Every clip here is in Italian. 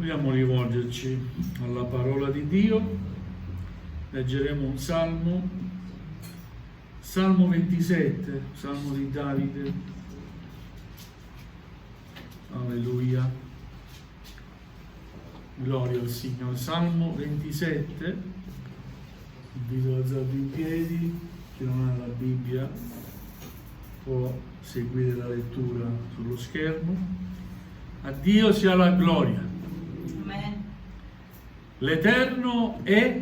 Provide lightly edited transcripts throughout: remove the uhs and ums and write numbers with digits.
Vogliamo rivolgerci alla parola di Dio. Leggeremo un salmo, Salmo 27, salmo di Davide. Alleluia. Gloria al Signore. Salmo 27. Invito ad alzarvi in piedi. Chi non ha la Bibbia può seguire la lettura sullo schermo. A Dio sia la gloria. Amen. L'Eterno è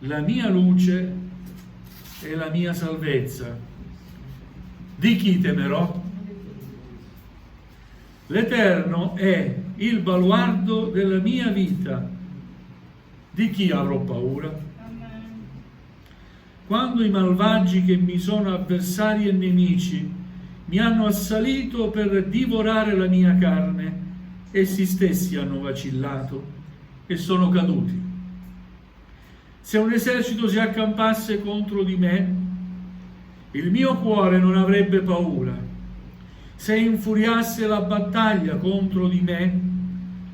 la mia luce e la mia salvezza. Di chi temerò? L'Eterno è il baluardo della mia vita. Di chi avrò paura? Amen. Quando i malvagi che mi sono avversari e nemici mi hanno assalito per divorare la mia carne, essi stessi hanno vacillato e sono caduti. Se un esercito si accampasse contro di me, il mio cuore non avrebbe paura. Se infuriasse la battaglia contro di me,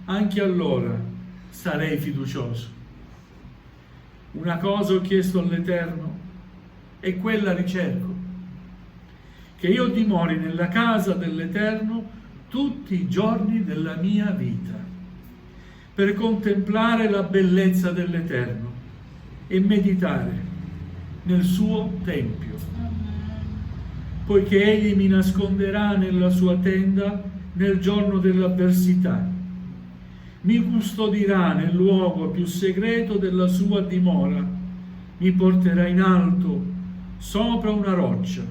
anche allora sarei fiducioso. Una cosa ho chiesto all'Eterno e quella ricerco, che io dimori nella casa dell'Eterno tutti i giorni della mia vita, per contemplare la bellezza dell'Eterno e meditare nel suo tempio. Poiché egli mi nasconderà nella sua tenda nel giorno dell'avversità, mi custodirà nel luogo più segreto della sua dimora, mi porterà in alto sopra una roccia.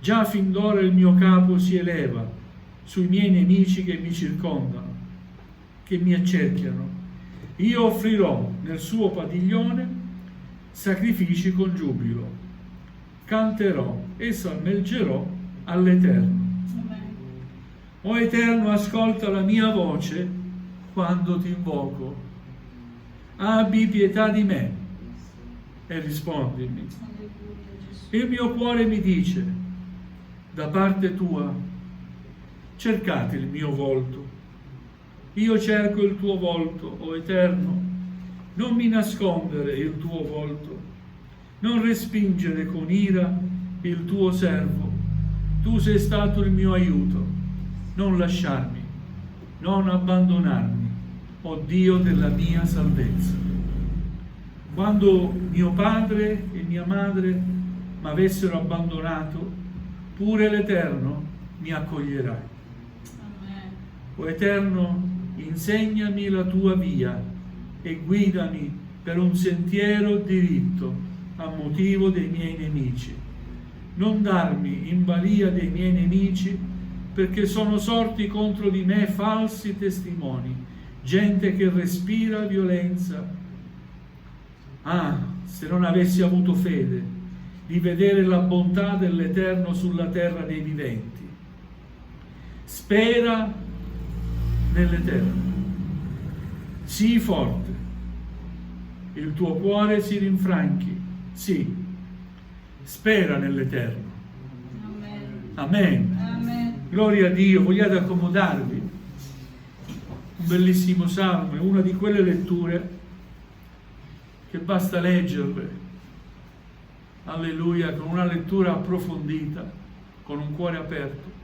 Già fin d'ora il mio capo si eleva sui miei nemici che mi circondano, che mi accerchiano. Io offrirò nel suo padiglione sacrifici con giubilo, canterò e salmeggerò all'Eterno. O Eterno, ascolta la mia voce quando ti invoco. Abbi pietà di me e rispondimi. Il mio cuore mi dice, da parte tua, cercate il mio volto. Io cerco il tuo volto, o Eterno, non mi nascondere il tuo volto, non respingere con ira il tuo servo. Tu sei stato il mio aiuto, non lasciarmi, non abbandonarmi, o Dio della mia salvezza. Quando mio padre e mia madre mi avessero abbandonato, pure l'Eterno mi accoglierà. O Eterno, insegnami la tua via e guidami per un sentiero diritto a motivo dei miei nemici. Non darmi in balia dei miei nemici, perché sono sorti contro di me falsi testimoni, gente che respira violenza. Ah, se non avessi avuto fede di vedere la bontà dell'Eterno sulla terra dei viventi. Spera nell'Eterno, sii forte, il tuo cuore si rinfranchi, sì, spera nell'Eterno. Amen. Amen. Gloria a Dio. Vogliate accomodarvi. Un bellissimo salmo, è una di quelle letture che basta leggerle, alleluia, con una lettura approfondita, con un cuore aperto.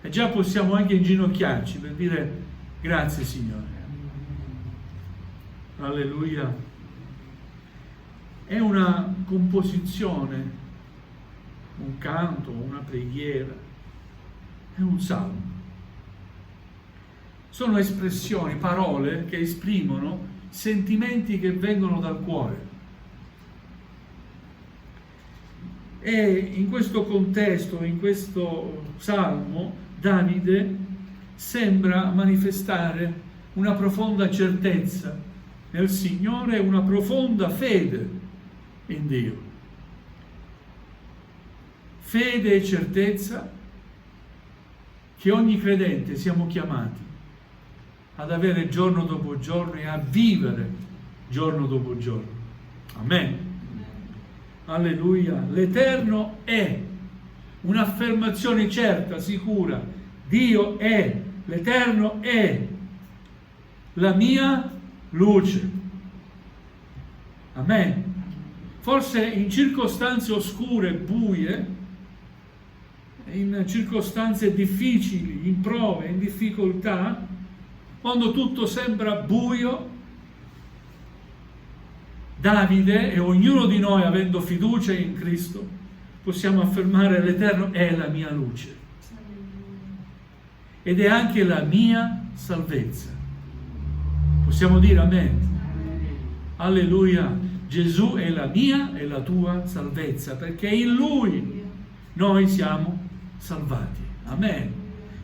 E già possiamo anche inginocchiarci per dire grazie Signore. Alleluia. È una composizione, un canto, una preghiera, è un salmo. Sono espressioni, parole che esprimono sentimenti che vengono dal cuore. E in questo contesto, in questo salmo, Davide sembra manifestare una profonda certezza nel Signore e una profonda fede in Dio. Fede e certezza che ogni credente siamo chiamati ad avere giorno dopo giorno e a vivere giorno dopo giorno. Amen. Alleluia. L'Eterno è un'affermazione certa, sicura. Dio è, l'Eterno è. la mia luce. Amen. Forse in circostanze oscure, buie, in circostanze difficili, in prove, in difficoltà, quando tutto sembra buio, Davide e ognuno di noi, avendo fiducia in Cristo, possiamo affermare: l'Eterno è la mia luce ed è anche la mia salvezza. Possiamo dire amen? Alleluia. Gesù è la mia e la tua salvezza, perché in Lui noi siamo salvati. Amen.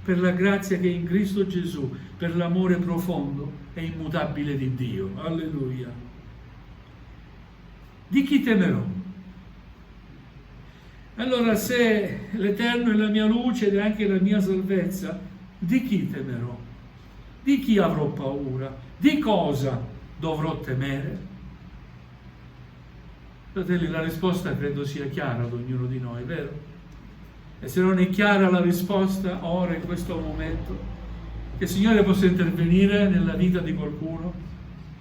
Per la grazia che è in Cristo Gesù, per l'amore profondo e immutabile di Dio. Alleluia. Di chi temerò? Allora, se l'Eterno è la mia luce ed è anche la mia salvezza, di chi temerò? Di chi avrò paura? Di cosa dovrò temere? Fratelli, la risposta credo sia chiara ad ognuno di noi, vero? E se non è chiara la risposta ora, in questo momento, che il Signore possa intervenire nella vita di qualcuno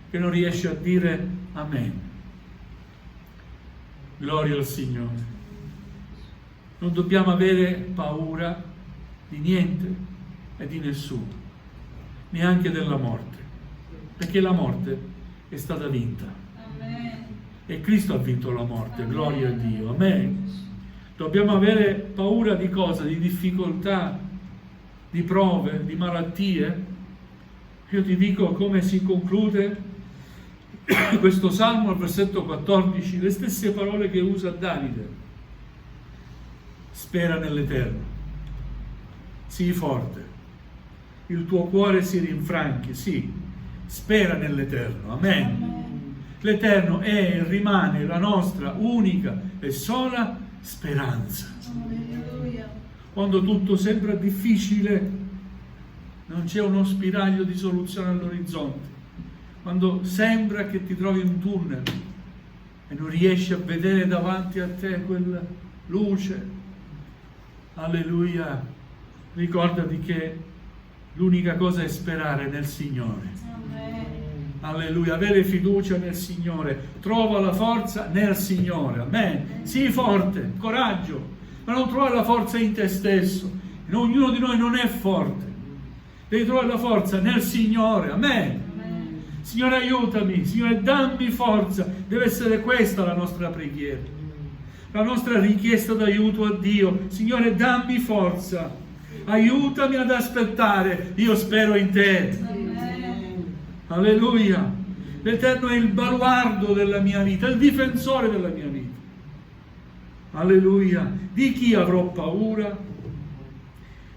che non riesce a dire amen. Gloria al Signore. Non dobbiamo avere paura di niente e di nessuno, neanche della morte, perché la morte è stata vinta. Amen. E Cristo ha vinto la morte, gloria a Dio. Amen. Dobbiamo avere paura di cosa? Di difficoltà, di prove, di malattie. Io ti dico come si conclude questo Salmo al versetto 14, le stesse parole che usa Davide. Spera nell'Eterno, sii forte, il tuo cuore si rinfranchi, sì, spera nell'Eterno. Amen. L'Eterno è e rimane la nostra unica e sola speranza. Alleluia. Quando tutto sembra difficile, non c'è uno spiraglio di soluzione all'orizzonte. Quando sembra che ti trovi in un tunnel e non riesci a vedere davanti a te quella luce, alleluia, ricordati che l'unica cosa è sperare nel Signore. Amen. Alleluia, avere fiducia nel Signore, trova la forza nel Signore. Amen. Sii forte, coraggio, ma non trovare la forza in te stesso. Ognuno di noi non è forte, devi trovare la forza nel Signore. Amen. Signore, aiutami, Signore, dammi forza. Deve essere questa la nostra preghiera, la nostra richiesta d'aiuto a Dio. Signore, dammi forza, aiutami ad aspettare, io spero in te. Amen. Alleluia. L'Eterno è il baluardo della mia vita, il difensore della mia vita. Alleluia. Di chi avrò paura?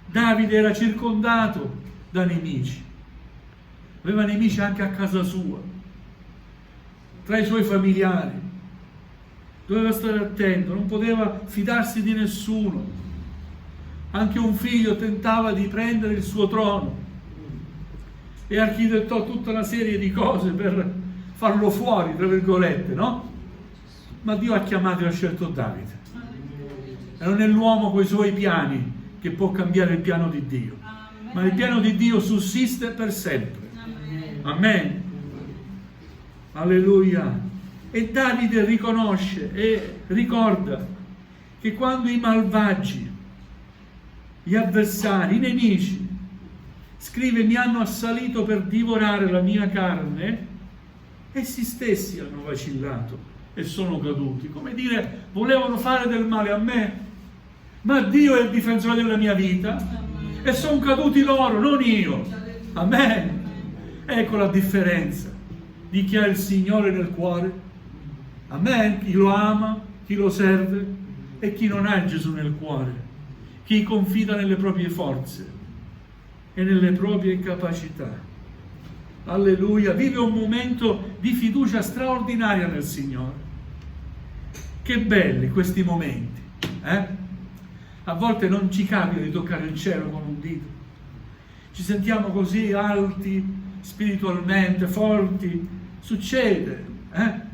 Davide era circondato da nemici, aveva nemici anche a casa sua, tra i suoi familiari. Doveva stare attento, non poteva fidarsi di nessuno. Anche un figlio tentava di prendere il suo trono e architettò tutta una serie di cose per farlo fuori, tra virgolette, no? Ma Dio ha chiamato e ha scelto Davide. E non è l'uomo con i suoi piani che può cambiare il piano di Dio, ma il piano di Dio sussiste per sempre. Amen. Alleluia. E Davide riconosce e ricorda che quando i malvagi, gli avversari, i nemici, scrive: mi hanno assalito per divorare la mia carne, essi stessi hanno vacillato e sono caduti. Come dire, volevano fare del male a me, ma Dio è il difensore della mia vita e sono caduti loro, non io. Amen. Ecco la differenza di chi ha il Signore nel cuore. Amen. Chi lo ama, chi lo serve, e chi non ha Gesù nel cuore, chi confida nelle proprie forze e nelle proprie capacità. Alleluia. Vive un momento di fiducia straordinaria nel Signore. Che belli questi momenti, eh? A volte non ci capita di toccare il cielo con un dito, ci sentiamo così alti spiritualmente, forti, succede, eh?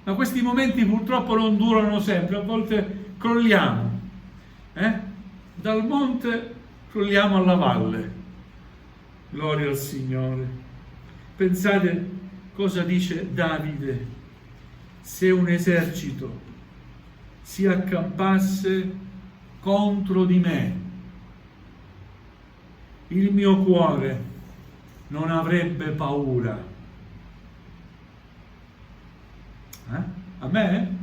Ma questi momenti purtroppo non durano sempre, a volte crolliamo, dal monte crolliamo alla valle. Gloria al Signore. Pensate cosa dice Davide: se un esercito si accampasse contro di me, il mio cuore non avrebbe paura. A me?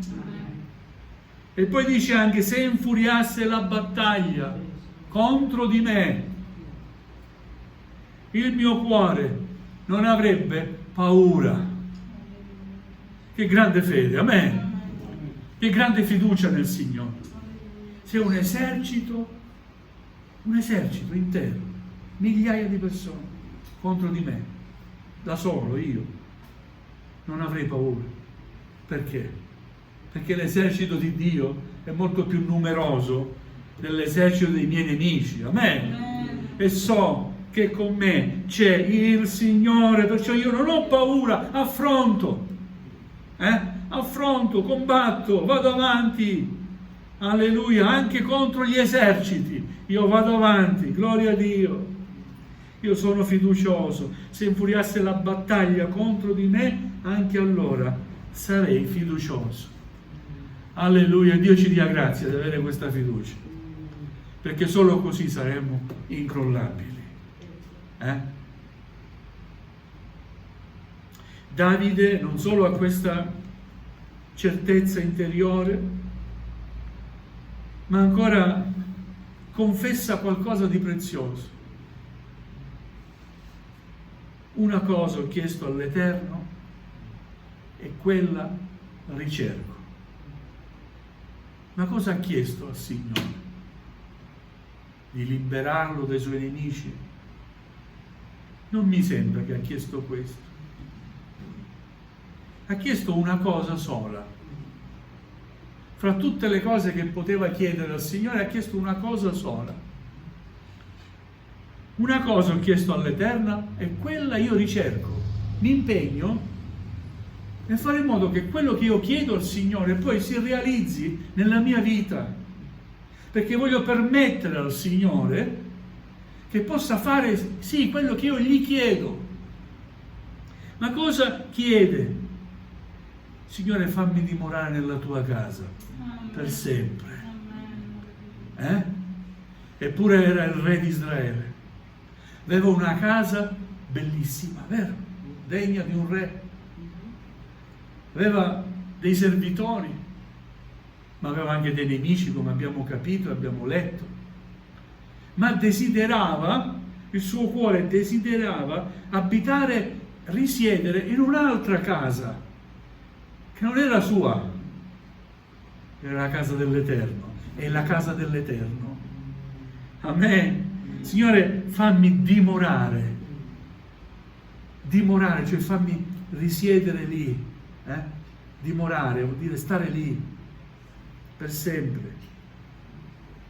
E poi dice anche: se infuriasse la battaglia contro di me, il mio cuore non avrebbe paura. Che grande fede, amen. Che grande fiducia nel Signore. Se un esercito intero, migliaia di persone contro di me, da solo io, non avrei paura. Perché? Perché l'esercito di Dio è molto più numeroso dell'esercito dei miei nemici, amen. E so che con me c'è il Signore, perciò io non ho paura, affronto, combatto, vado avanti, alleluia, anche contro gli eserciti, io vado avanti, gloria a Dio, io sono fiducioso. Se infuriasse la battaglia contro di me, anche allora sarei fiducioso, alleluia. Dio ci dia grazia di avere questa fiducia, perché solo così saremo incrollabili. Davide non solo ha questa certezza interiore, ma ancora confessa qualcosa di prezioso. Una cosa ho chiesto all'Eterno e quella ricerco. Ma cosa ha chiesto al Signore? Di liberarlo dai suoi nemici? Non mi sembra che ha chiesto questo. Ha chiesto una cosa sola. Fra tutte le cose che poteva chiedere al Signore, ha chiesto una cosa sola. Una cosa ho chiesto all'Eterna e quella io ricerco. Mi impegno nel fare in modo che quello che io chiedo al Signore poi si realizzi nella mia vita. Perché voglio permettere al Signore che possa fare, sì, quello che io gli chiedo. Ma cosa chiede? Signore, fammi dimorare nella tua casa per sempre. Eppure era il re di Israele. Aveva una casa bellissima, vero? Degna di un re. Aveva dei servitori, ma aveva anche dei nemici, come abbiamo capito e abbiamo letto. Ma desiderava, il suo cuore desiderava abitare, risiedere in un'altra casa, che non era sua, era la casa dell'Eterno, è la casa dell'Eterno. Amen. Signore, fammi dimorare, cioè fammi risiedere lì, dimorare vuol dire stare lì per sempre.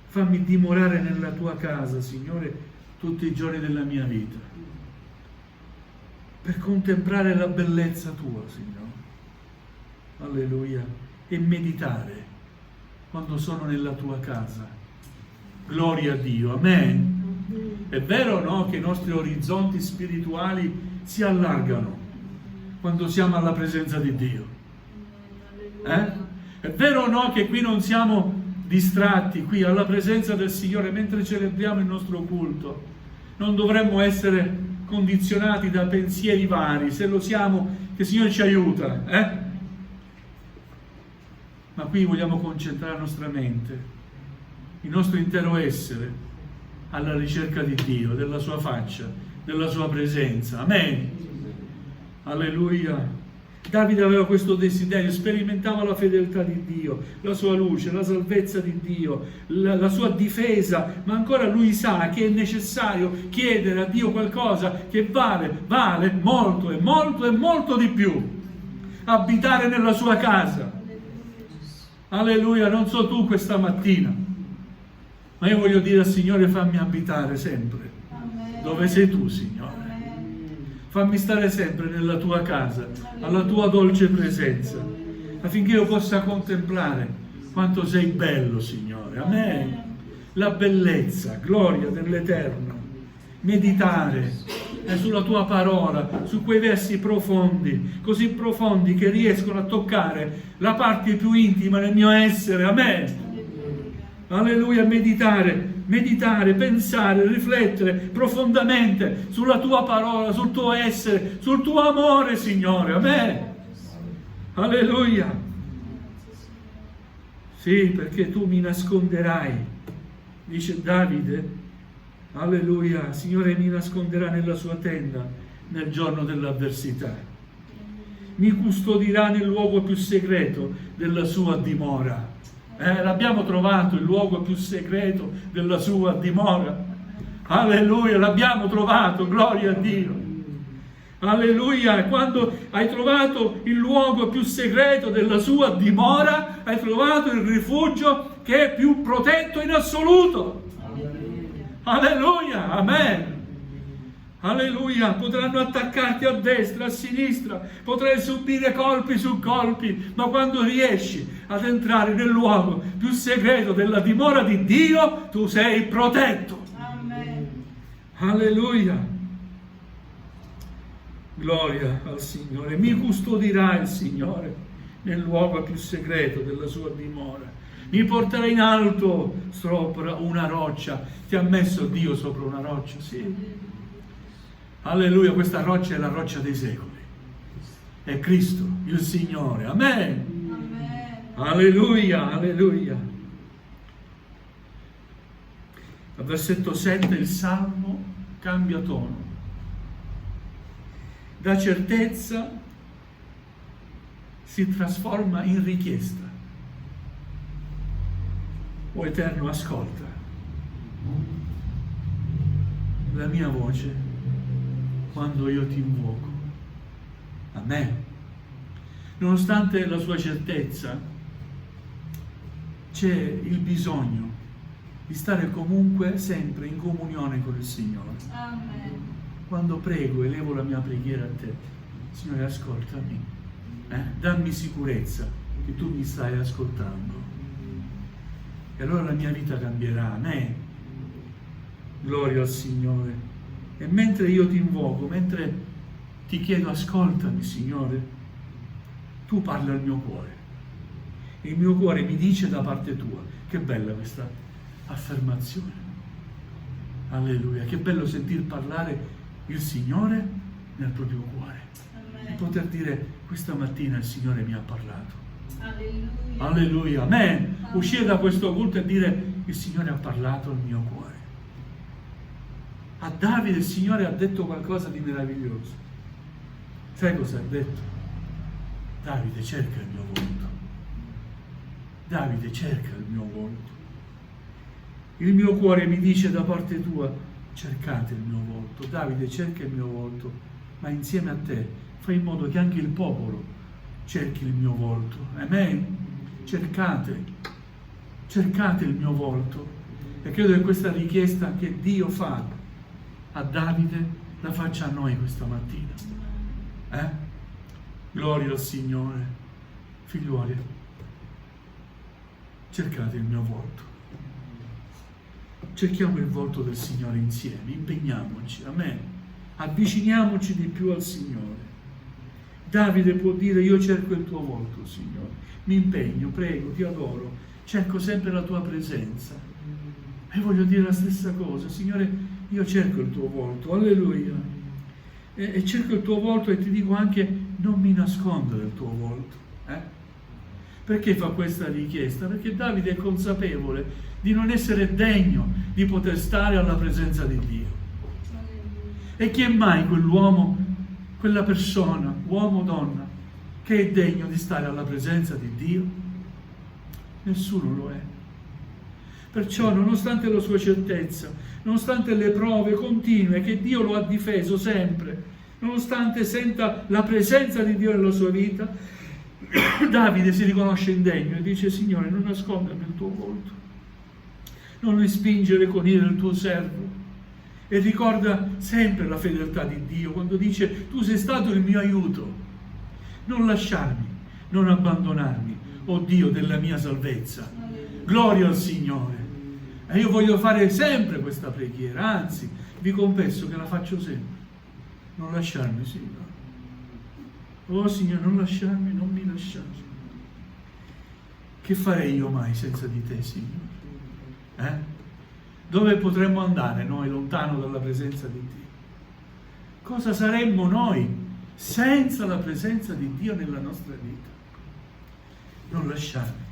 Fammi dimorare nella tua casa, Signore, tutti i giorni della mia vita, per contemplare la bellezza tua, Signore. Alleluia. E meditare quando sono nella tua casa. Gloria a Dio. Amen. È vero, no, che i nostri orizzonti spirituali si allargano quando siamo alla presenza di Dio. È vero, no, che qui non siamo distratti, qui alla presenza del Signore mentre celebriamo il nostro culto. Non dovremmo essere condizionati da pensieri vari. Se lo siamo, che il Signore ci aiuta, Ma qui vogliamo concentrare la nostra mente, il nostro intero essere alla ricerca di Dio, della sua faccia, della sua presenza. Amen. Alleluia. Davide aveva questo desiderio, sperimentava la fedeltà di Dio, la sua luce, la salvezza di Dio, la sua difesa, ma ancora lui sa che è necessario chiedere a Dio qualcosa che vale molto e molto e molto di più. Abitare nella sua casa. Alleluia, non so tu questa mattina, ma io voglio dire al Signore: fammi abitare sempre dove sei tu, Signore. Fammi stare sempre nella tua casa, alla tua dolce presenza, affinché io possa contemplare quanto sei bello, Signore. Amen. La bellezza, gloria dell'Eterno. Meditare sulla tua parola, su quei versi profondi, così profondi che riescono a toccare la parte più intima del mio essere. Amen. Alleluia, meditare, pensare, riflettere profondamente sulla tua parola, sul tuo essere, sul tuo amore, Signore. Amen. Alleluia. Sì, perché tu mi nasconderai, dice Davide. Alleluia, Signore mi nasconderà nella sua tenda nel giorno dell'avversità. Mi custodirà nel luogo più segreto della sua dimora. L'abbiamo trovato, il luogo più segreto della sua dimora. Alleluia, l'abbiamo trovato, gloria a Dio. Alleluia, e quando hai trovato il luogo più segreto della sua dimora, hai trovato il rifugio che è più protetto in assoluto. Alleluia, amen. Alleluia, potranno attaccarti a destra, a sinistra, potrai subire colpi su colpi, ma quando riesci ad entrare nel luogo più segreto della dimora di Dio, tu sei protetto. Amen. Alleluia. Gloria al Signore. Mi custodirà il Signore nel luogo più segreto della sua dimora. Mi porterà in alto sopra una roccia. Ti ha messo Dio sopra una roccia? Sì. Alleluia, questa roccia è la roccia dei secoli. È Cristo, il Signore. Amen. Amen. Alleluia, alleluia. Al versetto 7 il Salmo cambia tono. Da certezza si trasforma in richiesta. O Eterno, ascolta la mia voce quando io ti invoco. Amen. Nonostante la sua certezza, c'è il bisogno di stare comunque sempre in comunione con il Signore. Amen. Quando prego, elevo la mia preghiera a te. Signore, ascoltami. Dammi sicurezza che tu mi stai ascoltando. E allora la mia vita cambierà. Amen. Gloria al Signore. E mentre io ti invoco, mentre ti chiedo ascoltami, Signore, tu parli al mio cuore. Il mio cuore mi dice da parte tua. Che bella questa affermazione. Alleluia. Che bello sentir parlare il Signore nel proprio cuore. Amen. E poter dire questa mattina il Signore mi ha parlato. Alleluia. Alleluia. Amen. Uscire da questo culto e dire il Signore ha parlato al mio cuore. A Davide il Signore ha detto qualcosa di meraviglioso. Sai cosa ha detto? Davide, cerca il mio volto. Davide, cerca il mio volto. Il mio cuore mi dice da parte tua, cercate il mio volto. Davide, cerca il mio volto, ma insieme a te fai in modo che anche il popolo cerchi il mio volto. Amen. Cercate il mio volto. E credo che questa richiesta che Dio fa a Davide la faccia a noi questa mattina. Gloria al Signore. Figliuoli, cercate il mio volto. Cerchiamo il volto del Signore insieme, impegniamoci, amen. Avviciniamoci di più al Signore. Davide può dire: io cerco il tuo volto, Signore. Mi impegno, prego, ti adoro, cerco sempre la tua presenza. E voglio dire la stessa cosa, Signore, io cerco il tuo volto, alleluia. E cerco il tuo volto e ti dico anche: non mi nascondo del tuo volto. Perché fa questa richiesta? Perché Davide è consapevole di non essere degno di poter stare alla presenza di Dio. E chi è mai quell'uomo, quella persona, uomo o donna, che è degno di stare alla presenza di Dio? Nessuno lo è. Perciò, nonostante la sua certezza, nonostante le prove continue che Dio lo ha difeso sempre, nonostante senta la presenza di Dio nella sua vita, Davide si riconosce indegno e dice: Signore, non nascondermi il tuo volto, non respingere con ira il tuo servo. E ricorda sempre la fedeltà di Dio quando dice: tu sei stato il mio aiuto, non lasciarmi, non abbandonarmi, o Dio della mia salvezza. Gloria al Signore. E io voglio fare sempre questa preghiera, anzi vi confesso che la faccio sempre. Non lasciarmi, Signore. Oh Signore, non lasciarmi, non mi lasciare. Che farei io mai senza di te, Signore? Dove potremmo andare noi lontano dalla presenza di Dio? Cosa saremmo noi senza la presenza di Dio nella nostra vita? Non lasciarmi,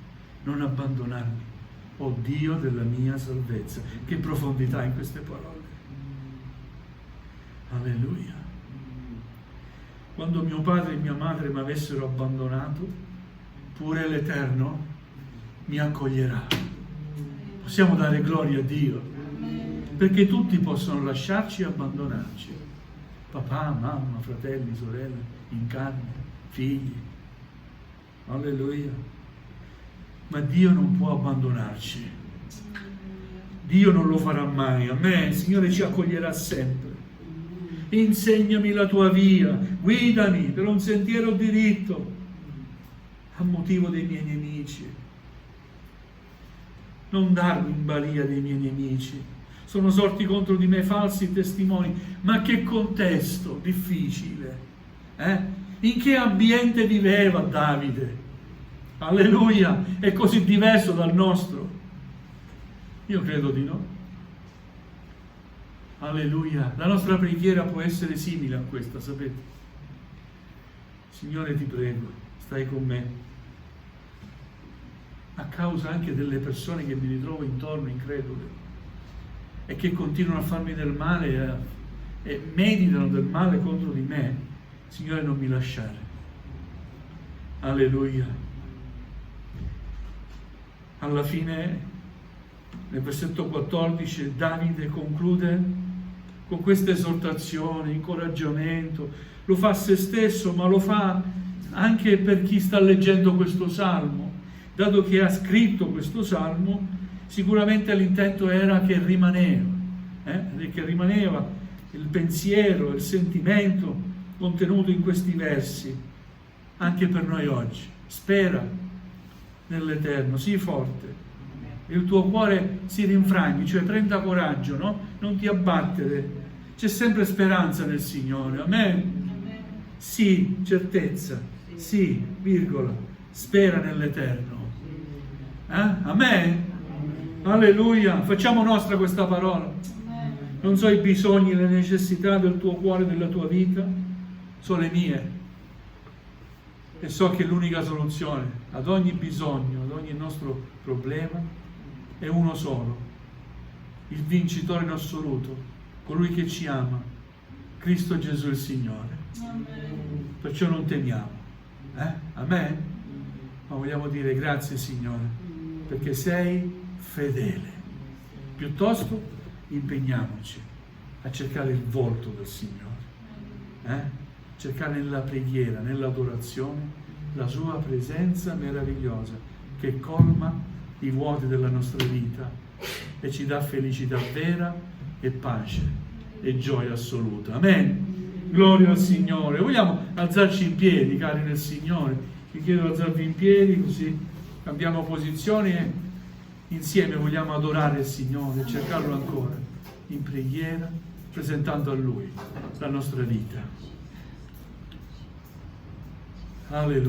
non abbandonarmi. Oh Dio della mia salvezza. Che profondità in queste parole. Alleluia. Quando mio padre e mia madre mi avessero abbandonato, pure l'Eterno mi accoglierà. Possiamo dare gloria a Dio, perché tutti possono lasciarci e abbandonarci. Papà, mamma, fratelli, sorelle, in carne, figli. Alleluia. Ma Dio non può abbandonarci. Dio non lo farà mai. Amen. Il Signore ci accoglierà sempre. Insegnami la tua via, guidami per un sentiero diritto a motivo dei miei nemici. Non darmi in balia dei miei nemici. Sono sorti contro di me falsi testimoni. Ma che contesto difficile. In che ambiente viveva Davide? Alleluia! È così diverso dal nostro? Io credo di no. Alleluia! La nostra preghiera può essere simile a questa, sapete? Signore, ti prego, stai con me. A causa anche delle persone che mi ritrovo intorno, incredule, e che continuano a farmi del male e meditano del male contro di me, Signore, non mi lasciare. Alleluia. Alla fine, nel versetto 14, Davide conclude con questa esortazione, incoraggiamento. Lo fa a se stesso, ma lo fa anche per chi sta leggendo questo salmo. Dato che ha scritto questo salmo, sicuramente l'intento era che rimaneva il pensiero, il sentimento contenuto in questi versi, anche per noi oggi. Spera nell'Eterno, sii forte, il tuo cuore si rinfranchi, cioè prenda coraggio, no? Non ti abbattere, c'è sempre speranza nel Signore, amen? Sì, certezza, sì, virgola, spera nell'Eterno, amen? Alleluia, facciamo nostra questa parola. Non so i bisogni, le necessità del tuo cuore, della tua vita, sono le mie. E so che l'unica soluzione ad ogni bisogno, ad ogni nostro problema, è uno solo. Il vincitore in assoluto, colui che ci ama, Cristo Gesù il Signore. Perciò non temiamo. Amen? Ma vogliamo dire grazie, Signore, perché sei fedele. Piuttosto impegniamoci a cercare il volto del Signore, cercare nella preghiera, nell'adorazione, la sua presenza meravigliosa che colma i vuoti della nostra vita e ci dà felicità vera e pace e gioia assoluta. Amen. Gloria al Signore. Vogliamo alzarci in piedi, cari nel Signore. Vi chiedo di alzarvi in piedi, così cambiamo posizione e insieme vogliamo adorare il Signore, cercarlo ancora in preghiera, presentando a Lui la nostra vita. Alleluia.